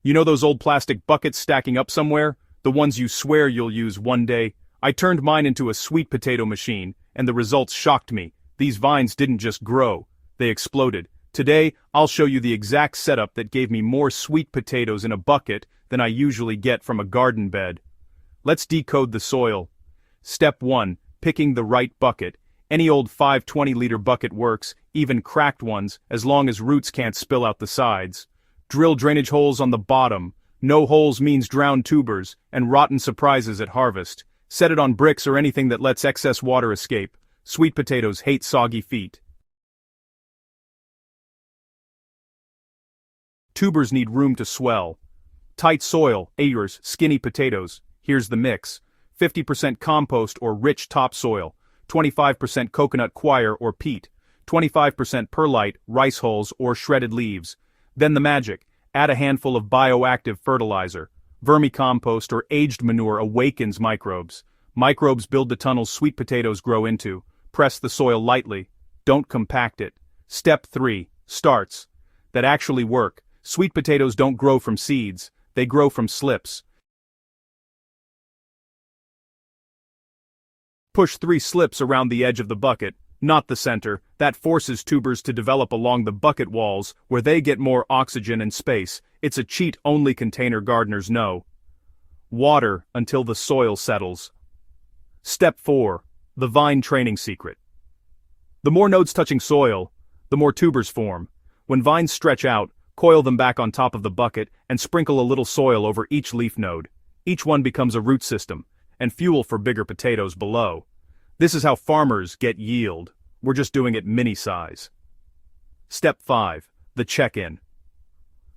You know those old plastic buckets stacking up somewhere? The ones you swear you'll use one day? I turned mine into a sweet potato machine, and the results shocked me. These vines didn't just grow, they exploded. Today, I'll show you the exact setup that gave me more sweet potatoes in a bucket than I usually get from a garden bed. Let's decode the soil. Step 1. Picking the right bucket. Any old 520-liter bucket works, even cracked ones, as long as roots can't spill out the sides. Drill drainage holes on the bottom. No holes means drowned tubers, and rotten surprises at harvest. Set it on bricks or anything that lets excess water escape. Sweet potatoes hate soggy feet. Tubers need room to swell. Tight soil, acres, skinny potatoes. Here's the mix. 50% compost or rich topsoil. 25% coconut coir or peat. 25% perlite, rice hulls, or shredded leaves. Then the magic. Add a handful of bioactive fertilizer. Vermicompost or aged manure awakens microbes. Microbes build the tunnels sweet potatoes grow into. Press the soil lightly. Don't compact it. Step 3. Starts. That actually work. Sweet potatoes don't grow from seeds. They grow from slips. Push 3 slips around the edge of the bucket, not the center. That forces tubers to develop along the bucket walls, where they get more oxygen and space. It's a cheat only container gardeners know. Water until the soil settles. Step 4. The vine training secret. The more nodes touching soil, the more tubers form. When vines stretch out, coil them back on top of the bucket and sprinkle a little soil over each leaf node. Each one becomes a root system, and fuel for bigger potatoes below. This is how farmers get yield. We're just doing it mini size. Step 5. The check-in.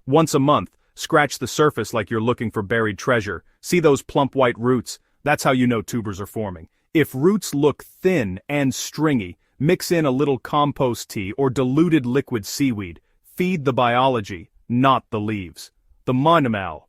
Once a month, scratch the surface like you're looking for buried treasure. See those plump white roots? That's how you know tubers are forming. If roots look thin and stringy, mix in a little compost tea or diluted liquid seaweed. Feed the biology, not the leaves. The monumental.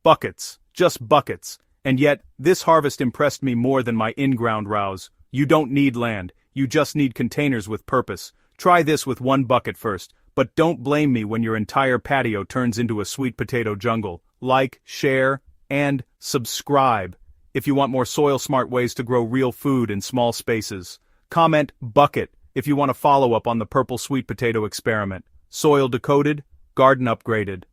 Buckets, just buckets. And yet, this harvest impressed me more than my in-ground rows. You don't need land, you just need containers with purpose. Try this with 1 bucket first, but don't blame me when your entire patio turns into a sweet potato jungle. Like, share, and subscribe if you want more soil-smart ways to grow real food in small spaces. Comment bucket if you want to follow up on the purple sweet potato experiment. Soil decoded, garden upgraded.